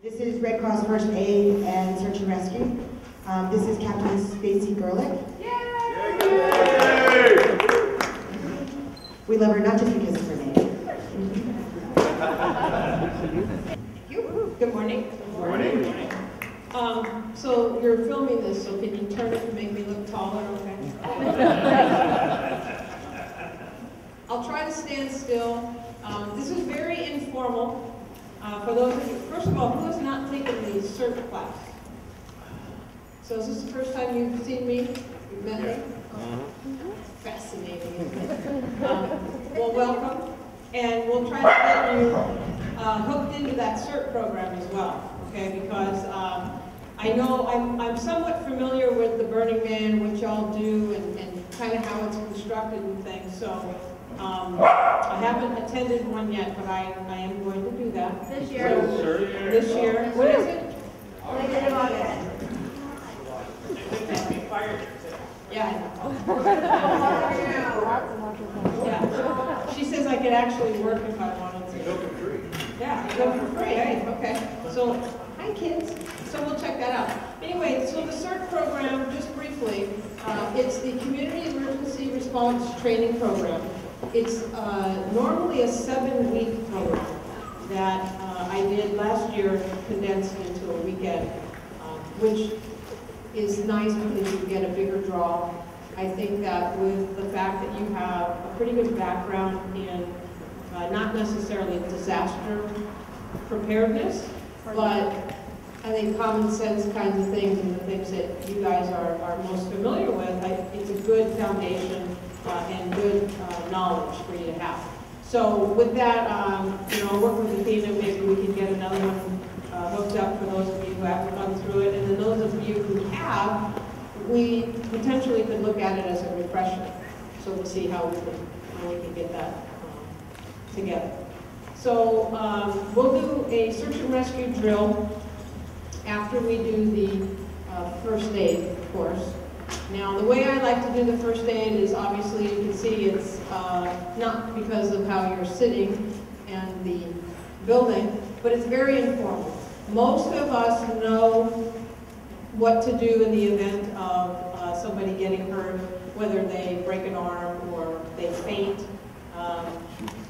This is Red Cross First Aid and Search and Rescue. This is Captain Stacy Gerlich. Yay! We love her not just because of her name. Good morning. Good morning. So you're filming this, so can you turn it to make me look taller, okay? I'll try to stand still. This is very informal. For those of you, first of all, who has not taken the CERT class? So is this the first time you've seen me? You've met me? Fascinating, isn't it? Well, welcome. And we'll try to get you hooked into that CERT program as well, okay? Because I know I'm somewhat familiar with the Burning Man, what y'all do, and kind of how it's constructed and things. So I haven't attended one yet, but I am going to do that. This year. So, this year. What is it? Yeah, I know. Yeah. She says I could actually work if I wanted to. Go for free. Yeah, go for free. Hey, okay. So, hi kids. So we'll check that out. Anyway, so the CERT program, just briefly, it's the Community Emergency Response Training Program. It's normally a 7-week program that I did last year, condensed into a weekend, which is nice because you get a bigger draw. I think that with the fact that you have a pretty good background in not necessarily disaster preparedness, but I think common sense kinds of things and the things that you guys are most familiar with, it's a good foundation and good knowledge for you to have. So with that, I'll work with the team and maybe we can get another one hooked up for those of you who haven't gone through it. And then those of you who have, we potentially could look at it as a refresher. So we'll see how we can get that together. So we'll do a search and rescue drill after we do the first aid course. Now, the way I like to do the first aid is obviously you can see it's not because of how you're sitting and the building, but it's very informal. Most of us know what to do in the event of somebody getting hurt, whether they break an arm or they faint,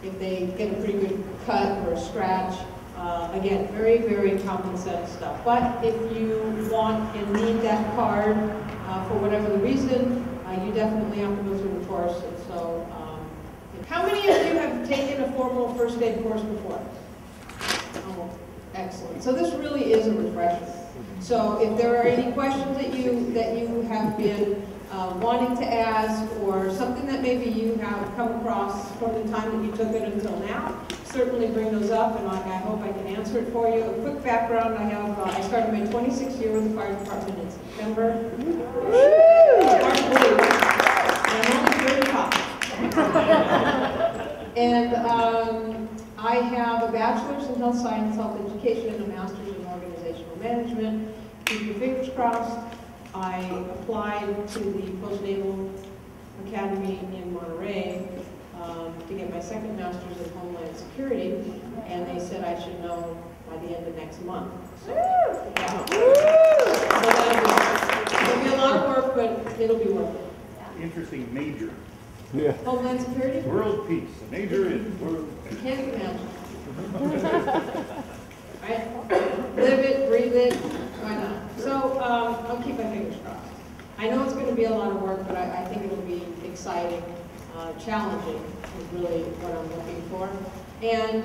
if they get a pretty good cut or a scratch. Again, very, very common sense stuff. But if you want and need that card for whatever the reason, you definitely have to go through the course. And so, how many of you have taken a formal first aid course before? Oh, excellent. So this really is a refresher. So if there are any questions that you have been wanting to ask, or something that maybe you have come across from the time that you took it until now, certainly bring those up, and I hope I can answer it for you. A quick background: I started my 26th year with the fire department in September. Hard to believe. And I'm only 35. And I have a bachelor's in health science, health education, and a master's in organizational management. Keep your fingers crossed. I applied to the postnatal academy in Monterey to get my second master's in Homeland Security, and they said I should know by the end of next month. So, yeah. It'll be a lot of work, but it'll be worth it. Interesting major. Yeah. Homeland Security? World peace. The major is world peace. Can't imagine. Right? Live it, breathe it, why not? So I'll keep my fingers crossed. I know it's going to be a lot of work, but I think it'll be exciting, challenging is really what I'm looking for. And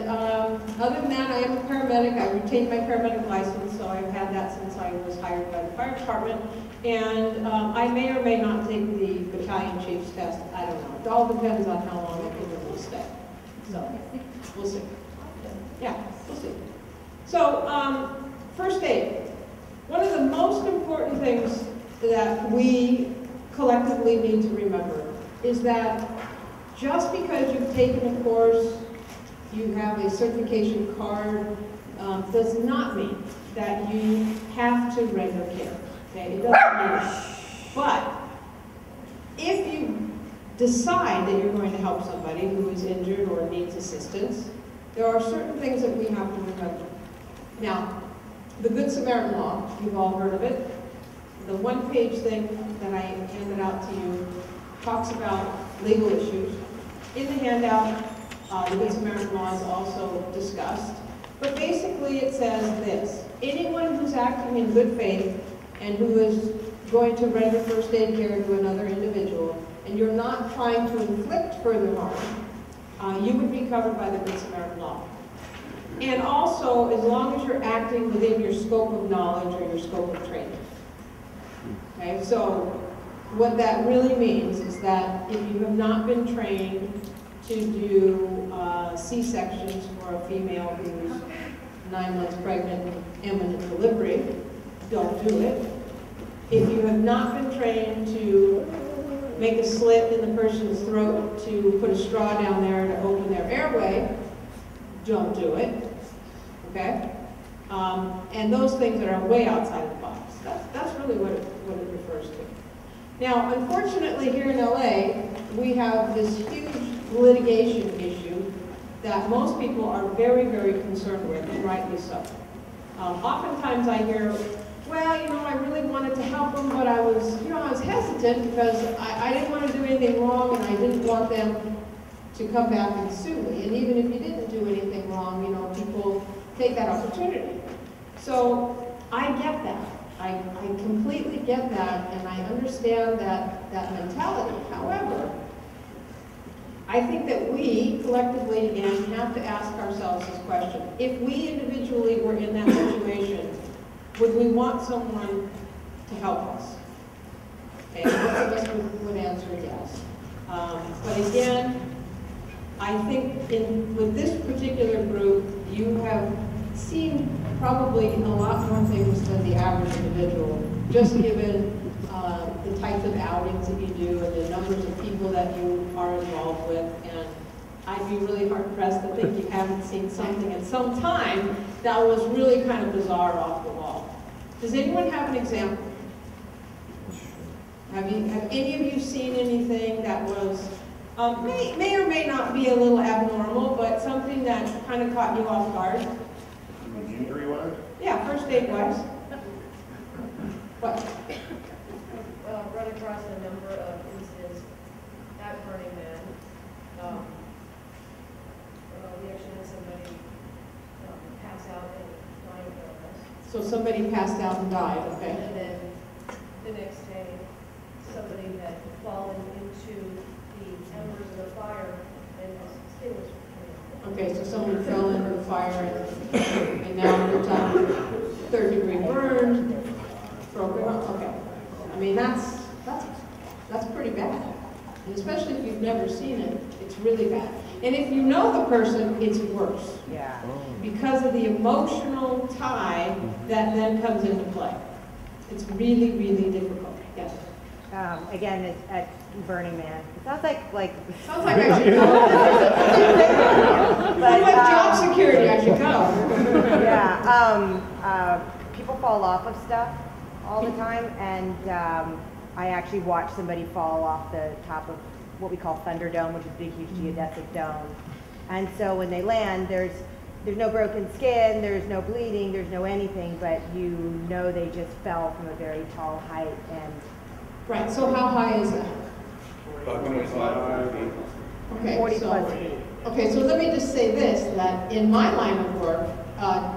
other than that, I am a paramedic. I retained my paramedic license, so I've had that since I was hired by the fire department. And I may or may not take the battalion chief's test. I don't know. It all depends on how long I can really stay. So we'll see. Yeah, we'll see. So first aid. One of the most important things that we collectively need to remember is that just because you've taken a course, you have a certification card, does not mean that you have to render care. Okay, it doesn't mean it. But if you decide that you're going to help somebody who is injured or needs assistance, there are certain things that we have to remember. Now, the Good Samaritan Law, you've all heard of it. The one-page thing that I handed out to you talks about legal issues. In the handout, the Good Samaritan Law is also discussed. But basically it says this: anyone who's acting in good faith and who is going to render first aid care to another individual, and you're not trying to inflict further harm, you would be covered by the Good Samaritan Law. And also, as long as you're acting within your scope of knowledge or your scope of training. Okay, so what that really means is that if you have not been trained to do C-sections for a female who's 9 months pregnant with imminent delivery, don't do it. If you have not been trained to make a slit in the person's throat to put a straw down there to open their airway, don't do it. Okay? And those things that are way outside the box. That's really what it refers to. Now, unfortunately, here in LA, we have this huge litigation issue that most people are very, very concerned with, and rightly so. Oftentimes I hear, well, you know, I really wanted to help them, but I was hesitant because I didn't want to do anything wrong, and I didn't want them to come back and sue me. And even if you didn't do anything wrong, you know, people take that opportunity. So I get that. I completely get that, and I understand that mentality. However, I think that we, collectively, again, have to ask ourselves this question. If we individually were in that situation, would we want someone to help us? Okay, most of us would answer yes. But again, I think with this particular group, you have seen probably a lot more things than the average individual, just given the types of outings that you do and the numbers of people that you are involved with. And I'd be really hard-pressed to think you haven't seen something at some time that was really kind of bizarre off the wall. Does anyone have an example? Have any of you seen anything that was, may or may not be a little abnormal, but something that kind of caught you off guard? Injury-wise? Yeah, first aid wise. What? Run across a number of incidents at Burning Man. We actually had somebody pass out and die in front of us. So somebody passed out and died, okay. And then the next day, somebody had fallen into the embers of the fire and was extinguished. Okay, so someone fell into the fire and now they're third-degree burned, broken up. Okay. I mean, that's pretty bad. And especially if you've never seen it, it's really bad. And if you know the person, it's worse. Yeah. Because of the emotional tie that then comes into play. It's really, really difficult. Yes. Again, it's at Burning Man. It sounds like Sounds like I should go. But, like job security, I should go. Yeah. People fall off of stuff all the time, and I actually watched somebody fall off the top of what we call Thunderdome, which is a big, huge geodesic dome. And so when they land, there's no broken skin, there's no bleeding, there's no anything, but you know they just fell from a very tall height. And right. So how high is that? Okay. 40 plus feet. Okay, so let me just say this, that in my line of work,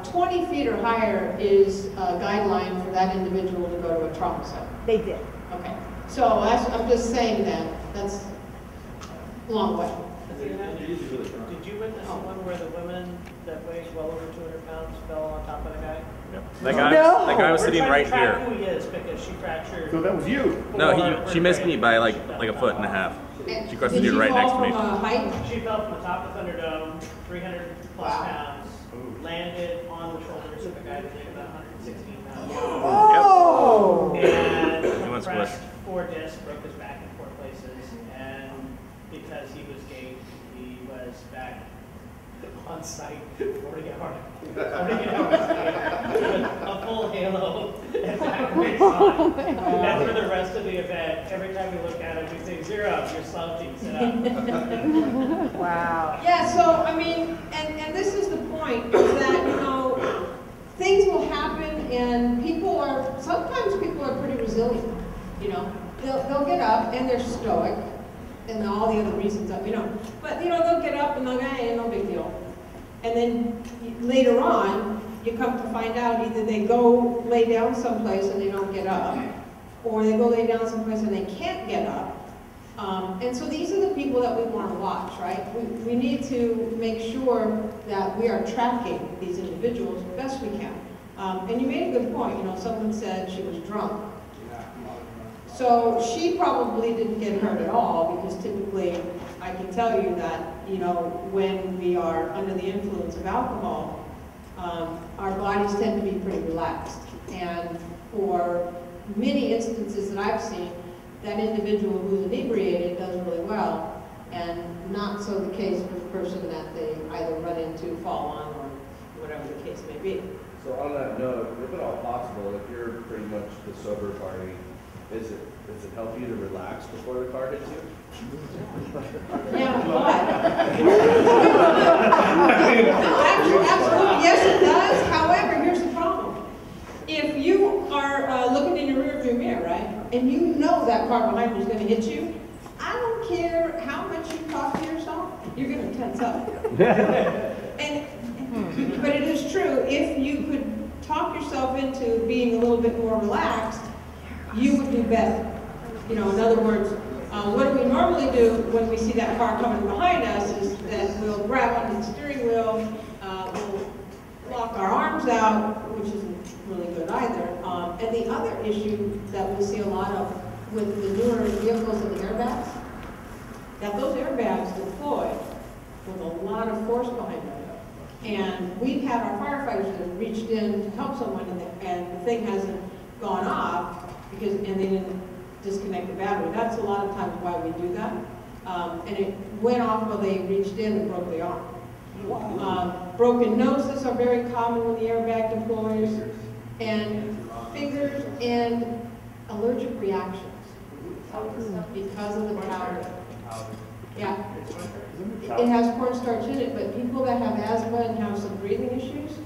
20 feet or higher is a guideline for that individual to go to a trauma center. They did. Okay, so I'm just saying that's a long way. Did you witness the one where the woman that weighs well over 200 pounds fell on top of the guy? Yep. That guy was sitting right We're trying to here. track who he is because she fractured. So that was you? No, she missed me by like a foot and a half. She crossed the dude right next to me. Did she fall from a height? She fell from the top of Thunderdome, 300 plus Wow. pounds, landed on the shoulders of a guy that weighed about 116 pounds. Oh! And He went compressed split. 4 discs, broke his back in 4 places, and because he was gay, he was back on site 40 hours with a full halo and back brace on. And for the rest of the event, every time we look at him, we say, 0, you're slouching, sit up. Wow. Yeah, so, I mean, and this is the point, is that, you know, things will happen and sometimes people are pretty resilient, you know. They'll get up and they're stoic, and all the other reasons that we know. But, you know, they'll get up and they'll go, hey, no big deal. And then later on, you come to find out either they go lay down someplace and they don't get up, or they go lay down someplace and they can't get up. And so these are the people that we want to watch, right? We need to make sure that we are tracking these individuals the best we can. And you made a good point, you know, someone said she was drunk. So she probably didn't get hurt at all, because typically I can tell you that, you know, when we are under the influence of alcohol, our bodies tend to be pretty relaxed. And for many instances that I've seen, that individual who's inebriated does really well, and not so the case for the person that they either run into, fall on, or whatever the case may be. So on that note, if at all possible, if you're pretty much the sober party, does it help you to relax before the car hits you? Yeah, but absolutely, yes it does. However, here's the problem. If you are looking in your rearview mirror, right, and you know that car behind you is going to hit you, I don't care how much you talk to yourself, you're going to tense up. But it is true, if you could talk yourself into being a little bit more relaxed, you would do better. You know, in other words, what do we normally do when we see that car coming behind us is that we'll grab onto the steering wheel, we'll lock our arms out, which isn't really good either. And the other issue that we see a lot of with the newer vehicles and the airbags, that those airbags deploy with a lot of force behind them. And we've had our firefighters that have reached in to help someone, and the thing hasn't gone off, and they didn't disconnect the battery. That's a lot of times why we do that. And it went off while they reached in and broke the arm. Broken noses are very common when the airbag deploys, and fingers and allergic reactions because of the powder. Yeah, it has cornstarch in it, but people that have asthma and have some breathing issues,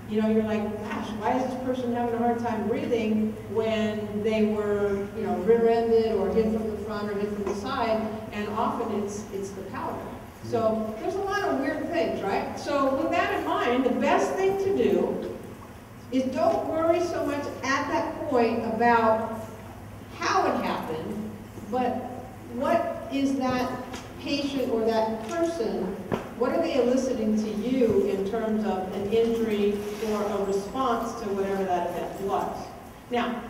you know, you're like, gosh, why is this person having a hard time breathing when they were, you know, rear-ended or hit from the front or hit from the side? And often it's the powder. So there's a lot of weird things, right? So with that in mind, the best thing to do is don't worry so much at that point about how it happened, but what is that patient or that person, what are they eliciting to you in terms of an injury or a response to whatever that event was? Now,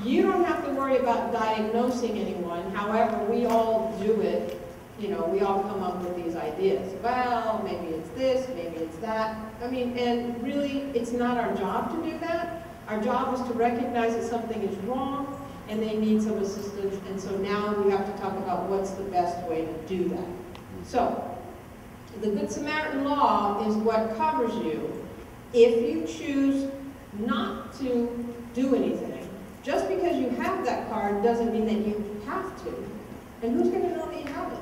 you don't have to worry about diagnosing anyone. However, we all do it. You know, we all come up with these ideas. Well, maybe it's this, maybe it's that. I mean, and really, it's not our job to do that. Our job is to recognize that something is wrong and they need some assistance. And so now we have to talk about what's the best way to do that. So, the Good Samaritan law is what covers you if you choose not to do anything. Just because you have that card doesn't mean that you have to. And who's going to know that you have it?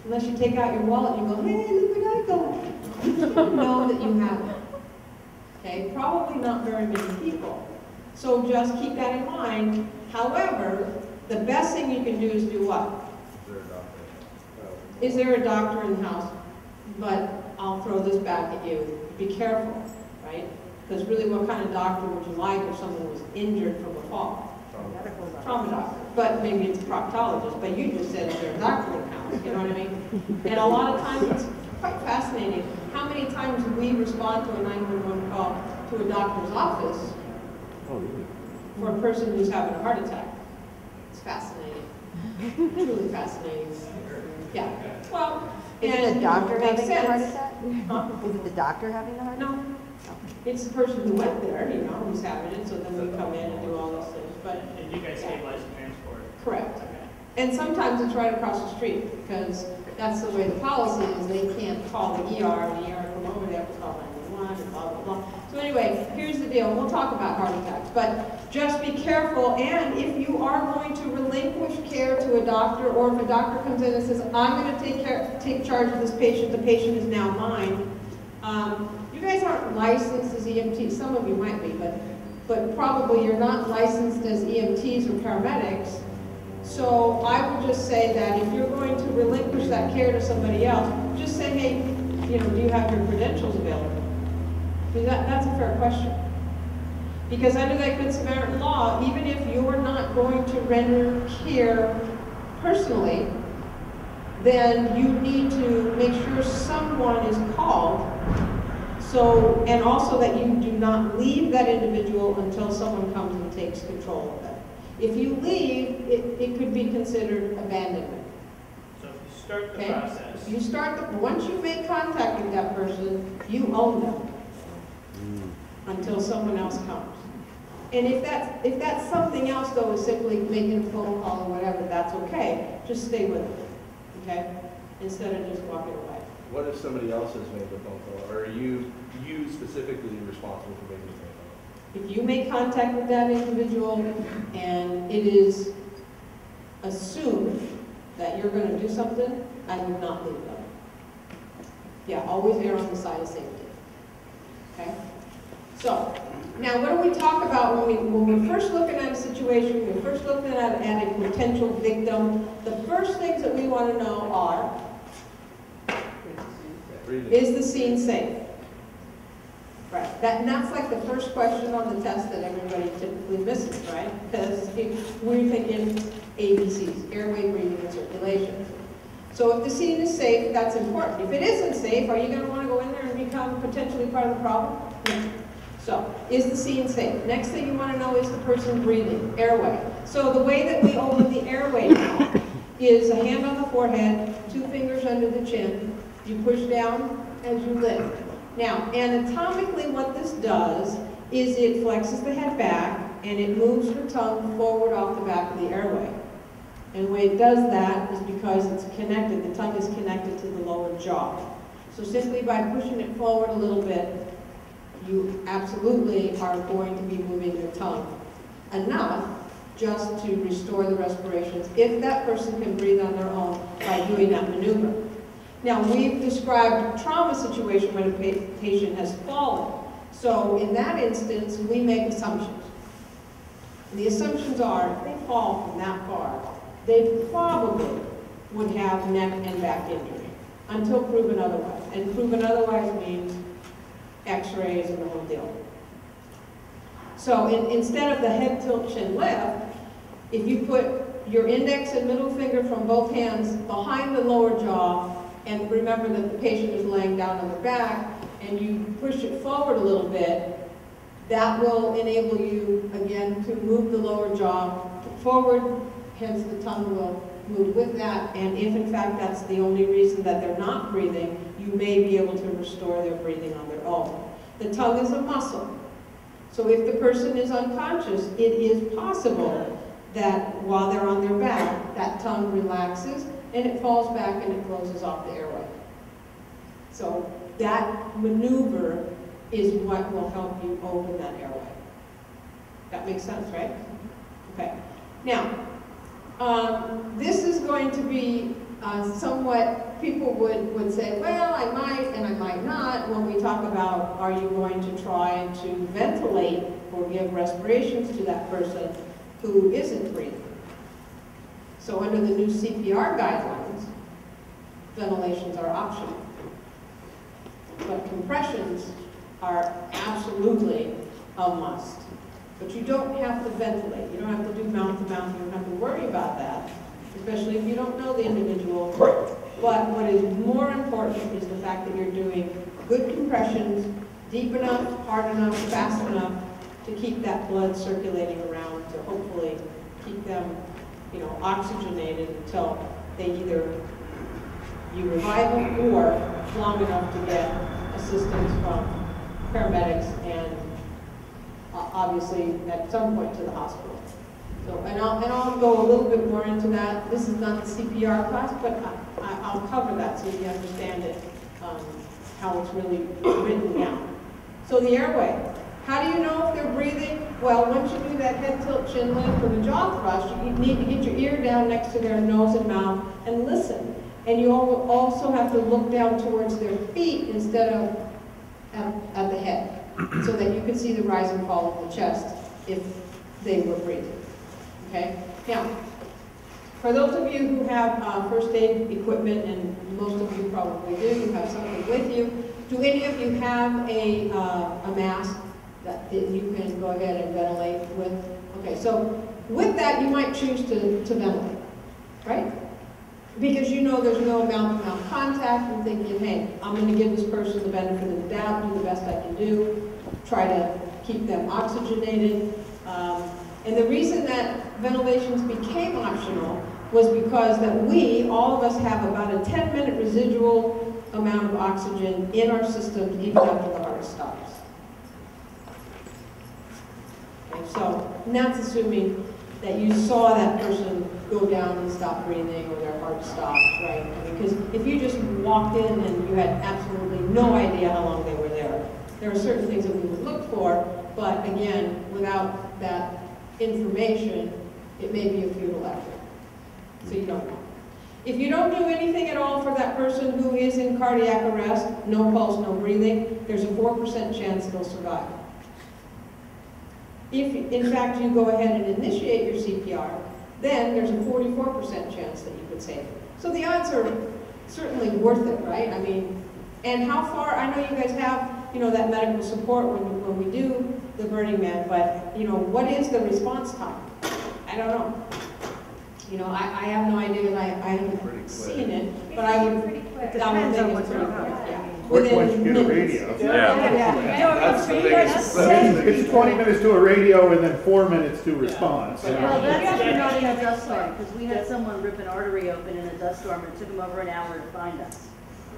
Unless you take out your wallet and you go, hey, look what I got. Who's going to know that you have it? Okay, probably not very many people. So just keep that in mind. However, the best thing you can do is do what? Is there a doctor in the house? But I'll throw this back at you. Be careful, right? Because really, what kind of doctor would you like if someone was injured from a fall? Trauma doctor. But maybe it's a proctologist. But you just said, is there a doctor in the house? You know what I mean? And a lot of times, it's quite fascinating how many times we respond to a 911 call to a doctor's office for a person who's having a heart attack. It's fascinating. Truly fascinating. Yeah. Well, Is it the doctor having the heart sense. attack? Huh? Is it the doctor having the heart attack? No. It's the person who went there, you know, who's having it, so then we come in and do all those things. But And you guys stabilize and transport. correct. And sometimes it's right across the street, because that's the way the policy is. They can't call the ER, and the ER come over, they have to call 911, and blah, blah, blah. So anyway, here's the deal. We'll talk about heart attacks, but just be careful. And if you are going to relinquish care to a doctor, or if a doctor comes in and says, I'm going to take charge of this patient, the patient is now mine, you guys guys aren't licensed as EMTs, some of you might be, but probably you're not licensed as EMTs or paramedics. So I would just say that if you're going to relinquish that care to somebody else, just say, hey, you know, do you have your credentials available? I mean, that's a fair question. Because under that Good Samaritan law, even if you're not going to render care personally, then you need to make sure someone is called. So, and also that you do not leave that individual until someone comes and takes control of them. If you leave, it could be considered abandonment. So if you start the Okay? process. You start once you make contact with that person, you own them until someone else comes. And if that's something else though, is simply making a phone call or whatever, that's okay. Just stay with it, okay? Instead of just walking away. What if somebody else has made the phone call? Or are you specifically responsible for making the phone call? If you make contact with that individual and it is assumed that you're going to do something, I would not leave them. Yeah, always err on the side of safety. Okay? So, now what do we talk about when we're first looking at a situation, we're first looking at a potential victim? The first things that we want to know are, is the scene safe? Right, and that's like the first question on the test that everybody typically misses, right? Because we're thinking ABCs, airway, breathing, and circulation. So if the scene is safe, that's important. If it isn't safe, are you going to want to go in there and become potentially part of the problem? No. So, is the scene safe? Next thing you want to know is the person breathing, airway. So the way that we open the airway now is a hand on the forehead, 2 fingers under the chin. You push down as you lift. Now, anatomically what this does is it flexes the head back and it moves the tongue forward off the back of the airway. And the way it does that is because it's connected, the tongue is connected to the lower jaw. So simply by pushing it forward a little bit, you absolutely are going to be moving your tongue enough just to restore the respirations if that person can breathe on their own by doing that maneuver. Now, we've described a trauma situation when a patient has fallen. So in that instance, we make assumptions. And the assumptions are, if they fall from that far, they probably would have neck and back injury until proven otherwise. And proven otherwise means x-rays and the whole deal. So instead of the head tilt chin lift, if you put your index and middle finger from both hands behind the lower jaw, and remember that the patient is laying down on their back, and you push it forward a little bit, that will enable you, again, to move the lower jaw forward, hence the tongue will move with that, and if in fact that's the only reason that they're not breathing, you may be able to restore their breathing on their own. The tongue is a muscle, so if the person is unconscious, it is possible that while they're on their back, that tongue relaxes, and it falls back and it closes off the airway. So that maneuver is what will help you open that airway. That makes sense, right? Okay. Now, this is going to be somewhat, people would say, well, I might and I might not, when we talk about are you going to try to ventilate or give respirations to that person who isn't breathing. So under the new CPR guidelines, ventilations are optional. But compressions are absolutely a must. But you don't have to ventilate. You don't have to do mouth-to-mouth. You don't have to worry about that, especially if you don't know the individual. But what is more important is the fact that you're doing good compressions, deep enough, hard enough, fast enough to keep that blood circulating around to hopefully keep them, you know, oxygenated until they either you revive them or long enough to get assistance from paramedics and obviously at some point to the hospital. So, and I'll go a little bit more into that. This is not the CPR class, but I'll cover that so you understand it, how it's really written down. So the airway. How do you know if they're breathing? Well, once you do that head tilt, chin lift, or the jaw thrust, you need to get your ear down next to their nose and mouth and listen. And you also have to look down towards their feet instead of at the head, so that you could see the rise and fall of the chest if they were breathing. Okay? Now, for those of you who have first aid equipment, and most of you probably do, you have something with you, do any of you have a mask that you can go ahead and ventilate with? Okay, so with that, you might choose to ventilate, right? Because you know there's no mouth-to-mouth contact, and thinking, hey, I'm going to give this person the benefit of the doubt, do the best I can do, try to keep them oxygenated. And the reason that ventilations became optional was because that we, all of us, have about a 10-minute residual amount of oxygen in our system even after the heart stops. Okay, so, and that's assuming that you saw that person go down and stop breathing or their heart stopped, right? Because if you just walked in and you had absolutely no idea how long they were there are certain things that we would look for, but again, without that information, it may be a futile effort. So you don't know. If you don't do anything at all for that person who is in cardiac arrest, no pulse, no breathing, there's a 4% chance they'll survive. If, in fact, you go ahead and initiate your CPR, then there's a 44% chance that you could save it. So the odds are certainly worth it, right? I mean, and how far, I know you guys have, you know, that medical support when we do the Burning Man, but, you know, what is the response time? I don't know. You know, I have no idea, and I haven't seen it, but I would, Pretty quick. I would think it's pretty quick, yeah. Within Once you get a minutes. radio. Yeah. That's the biggest. It's 20 minutes to a radio and then 4 minutes to response. Well, that's if you're not in a dust storm, because we had someone rip an artery open in a dust storm, and it took them over an hour to find us.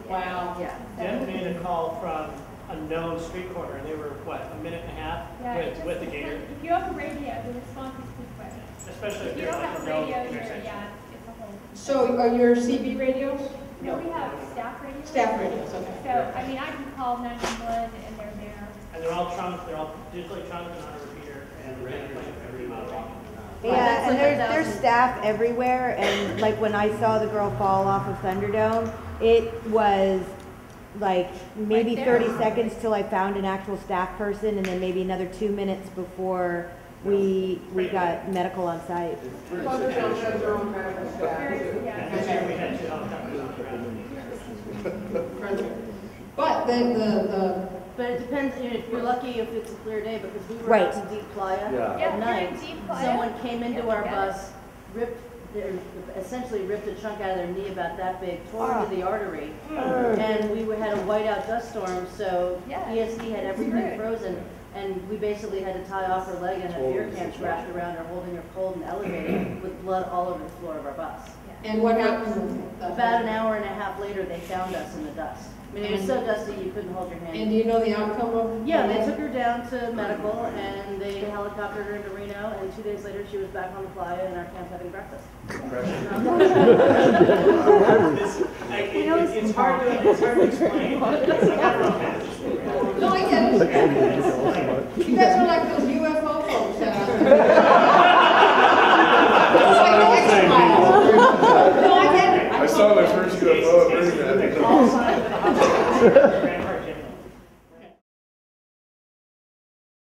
Wow. Yeah. Jen made a call from a known street corner, and they were, what, a minute and a half Yeah, it just with the depends. gator? If you have a radio, the response is pretty quick. Especially If if you they're don't like have a a known radio, intersection. it's a whole. So are your CB radios? No, we have staff radios. Staff radios, okay. So, I mean, I can call 911 and they're there. And they're all trunked, they're all digitally trunked and on a repeater, and they're getting like every mile walking. Yeah, and there's staff everywhere, and like when I saw the girl fall off of Thunderdome, it was like maybe Right there. 30 seconds till I found an actual staff person, and then maybe another 2 minutes before we got medical on site. Very, yeah. And this year we had 2 helicopters on the ground. But the But it depends, you know, if you're lucky if it's a clear day, because we were Right. out in Deep Playa Yeah. Yeah, at night. if you're in Deep Playa, Someone came into our yeah. bus, essentially ripped a chunk out of their knee about that big, tore into the artery. And we had a whiteout dust storm, so Yeah. ESD had everything Right. frozen. And we basically had to tie off her leg and have beer cans wrapped around her, holding her cold and elevated with blood all over the floor of our bus. and what happened? About an hour and a half later, they found us in the dust. I mean, it was so dusty you couldn't hold your hand. And do you know the outcome of? Yeah, they took her down to medical and they helicoptered her into Reno, and 2 days later she was back on the playa in our camp having breakfast. It's hard to explain. No, I get it. You guys are like those UFO folks.